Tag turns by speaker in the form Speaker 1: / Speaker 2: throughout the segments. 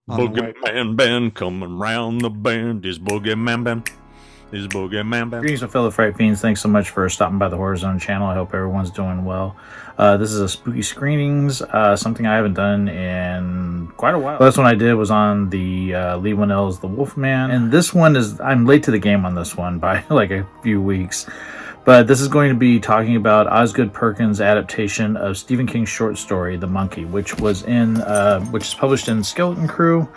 Speaker 1: BoogeyMan band coming round the bend. Is BoogeyMan band. Is BoogeyMan band.
Speaker 2: Greetings, my fellow Fright Fiends. Thanks so much for stopping by the Horror Zone channel. I hope everyone's doing well. This is a spooky screenings, something I haven't done in quite a while. The last one I did was on the Lee Winnell's The Wolfman, and this one is, I'm late to the game on this one by like a few weeks. But this is going to be talking about Osgood Perkins' adaptation of Stephen King's short story, The Monkey, which is published in Skeleton Crew.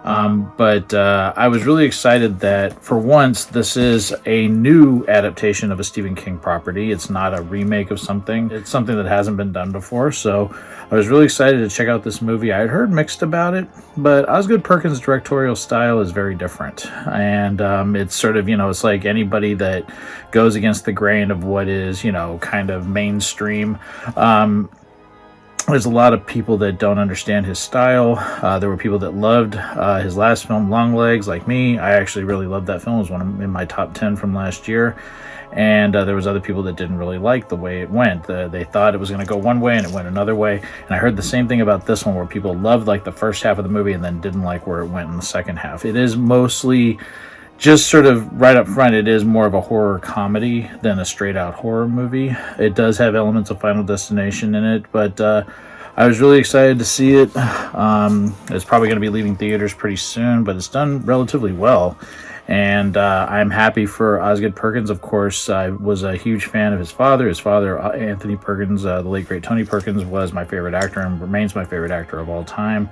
Speaker 2: I was really excited that for once this is a new adaptation of a Stephen King property. It's not a remake of something. It's something that hasn't been done before. So I was really excited to check out this movie. I had heard mixed about it, but Osgood Perkins' directorial style is very different. And it's sort of, it's like anybody that goes against the grain of what is, kind of mainstream. There's a lot of people that don't understand his style. There were people that loved his last film, Longlegs, like me. I actually really loved that film. It was in my top 10 from last year. And there was other people that didn't really like the way it went. They thought it was going to go one way and it went another way. And I heard the same thing about this one, where people loved like the first half of the movie and then didn't like where it went in the second half. It is mostly just sort of right up front, it is more of a horror comedy than a straight out horror movie. It does have elements of Final Destination in it, but I was really excited to see it. It's probably going to be leaving theaters pretty soon, but it's done relatively well. And I'm happy for Osgood Perkins. Of course, I was a huge fan of his father. His father, Anthony Perkins, the late great Tony Perkins, was my favorite actor and remains my favorite actor of all time.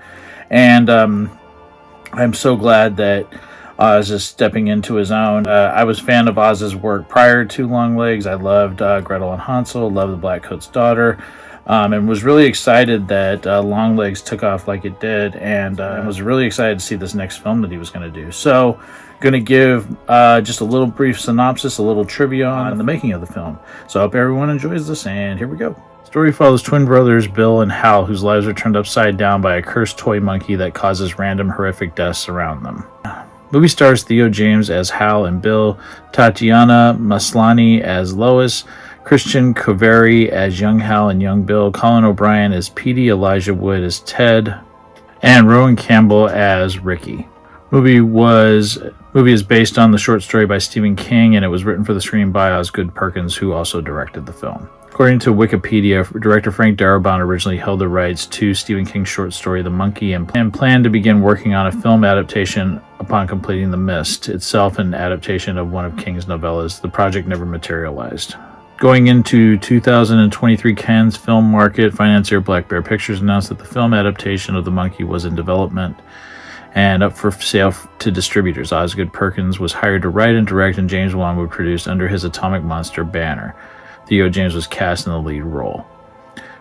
Speaker 2: And I'm so glad that Oz is stepping into his own. I was a fan of Oz's work prior to Longlegs. I loved Gretel and Hansel, loved The Black Coat's Daughter, and was really excited that Longlegs took off like it did, and was really excited to see this next film that he was going to do. So, going to give just a little brief synopsis, a little trivia on the making of the film. So I hope everyone enjoys this, and here we go. The story follows twin brothers Bill and Hal, whose lives are turned upside down by a cursed toy monkey that causes random horrific deaths around them. Movie stars Theo James as Hal and Bill, Tatiana Maslany as Lois, Christian Coveri as young Hal and young Bill, Colin O'Brien as Petey, Elijah Wood as Ted, and Rowan Campbell as Ricky. Movie is based on the short story by Stephen King, and it was written for the screen by Osgood Perkins, who also directed the film. According to Wikipedia, director Frank Darabont originally held the rights to Stephen King's short story The Monkey and planned to begin working on a film adaptation upon completing The Mist, itself an adaptation of one of King's novellas. The project never materialized. Going into 2023 Cannes film market, financier Black Bear Pictures announced that the film adaptation of The Monkey was in development and up for sale to distributors. Osgood Perkins was hired to write and direct, and James Wan would produce under his Atomic Monster banner. Theo James was cast in the lead role.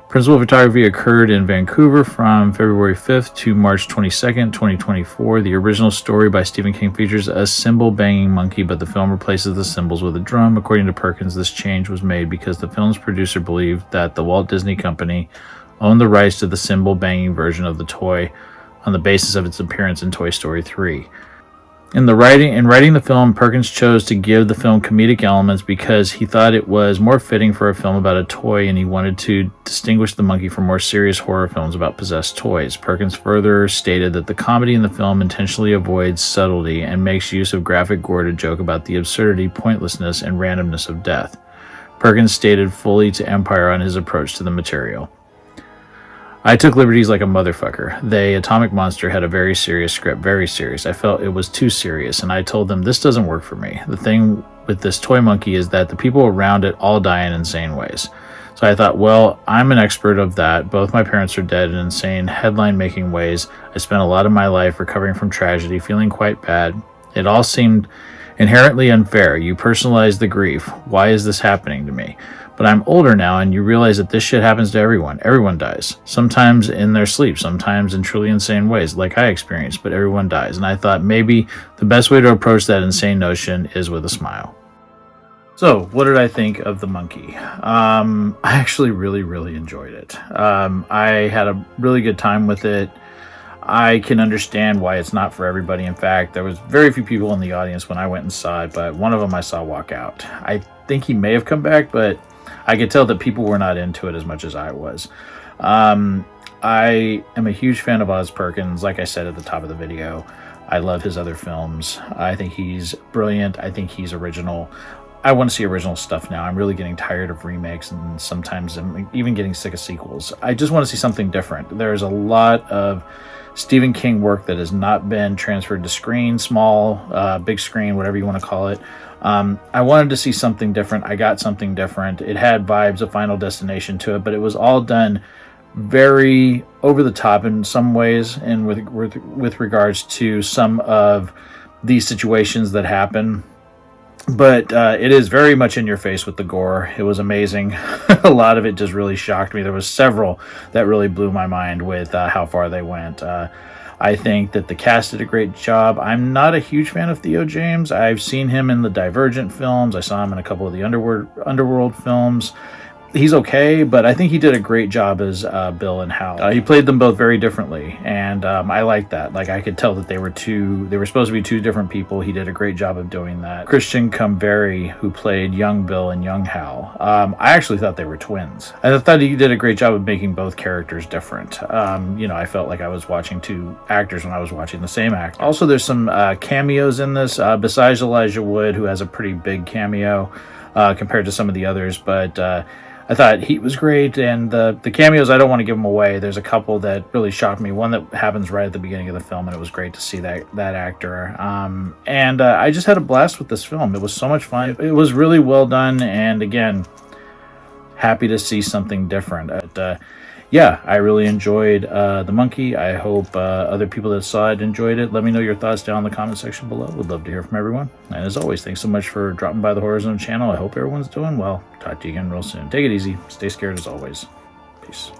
Speaker 2: Principal photography occurred in Vancouver from February 5th to March 22nd, 2024. The original story by Stephen King features a cymbal-banging monkey, but the film replaces the cymbals with a drum. According to Perkins, this change was made because the film's producer believed that the Walt Disney Company owned the rights to the cymbal-banging version of the toy on the basis of its appearance in Toy Story 3. In writing the film, Perkins chose to give the film comedic elements because he thought it was more fitting for a film about a toy, and he wanted to distinguish the monkey from more serious horror films about possessed toys. Perkins further stated that the comedy in the film intentionally avoids subtlety and makes use of graphic gore to joke about the absurdity, pointlessness, and randomness of death. Perkins stated fully to Empire on his approach to the material. I took liberties like a motherfucker. Atomic Monster had a very serious script, very serious. I felt it was too serious, and I told them this doesn't work for me. The thing with this toy monkey is that the people around it all die in insane ways. So I thought, well, I'm an expert of that. Both my parents are dead in insane, headline-making ways. I spent a lot of my life recovering from tragedy, feeling quite bad. It all seemed inherently unfair. You personalize the grief. Why is this happening to me? But I'm older now, and you realize that this shit happens to everyone. Everyone dies. Sometimes in their sleep, sometimes in truly insane ways, like I experienced, but everyone dies. And I thought maybe the best way to approach that insane notion is with a smile. So, what did I think of The Monkey? I actually really enjoyed it. I had a really good time with it. I can understand why it's not for everybody. In fact, there was very few people in the audience when I went and saw it, but one of them I saw walk out. I think he may have come back, but I could tell that people were not into it as much as I was. I am a huge fan of Oz Perkins. Like I said at the top of the video, I love his other films. I think he's brilliant. I think he's original. I want to see original stuff now. I'm really getting tired of remakes, and sometimes I'm even getting sick of sequels. I just want to see something different. There's a lot of Stephen King work that has not been transferred to screen, small, big screen, whatever you want to call it. I wanted to see something different. I got something different. It had vibes of Final Destination to it, but it was all done very over the top in some ways, and with regards to some of these situations that happen. But it is very much in your face with the gore. It was amazing. A lot of it just really shocked me. There was several that really blew my mind with how far they went. I think that the cast did a great job. I'm not a huge fan of Theo James. I've seen him in the Divergent films. I saw him in a couple of the Underworld films. He's okay, but I think he did a great job as Bill and Hal. He played them both very differently, and I like that. Like, I could tell that they were supposed to be two different people. He did a great job of doing that. Christian Cumberry, who played young Bill and young Hal, I actually thought they were twins. I thought he did a great job of making both characters different. I felt like I was watching two actors when I was watching the same actor. Also, there's some cameos in this, besides Elijah Wood, who has a pretty big cameo compared to some of the others, but I thought he was great, and the cameos, I don't want to give them away. There's a couple that really shocked me. One that happens right at the beginning of the film, and it was great to see that actor. And I just had a blast with this film. It was so much fun. It was really well done, and again, happy to see something different. Yeah, I really enjoyed The Monkey. I hope other people that saw it enjoyed it. Let me know your thoughts down in the comment section below. Would love to hear from everyone. And as always, thanks so much for dropping by the Horror Zone channel. I hope everyone's doing well. Talk to you again real soon. Take it easy. Stay scared as always. Peace.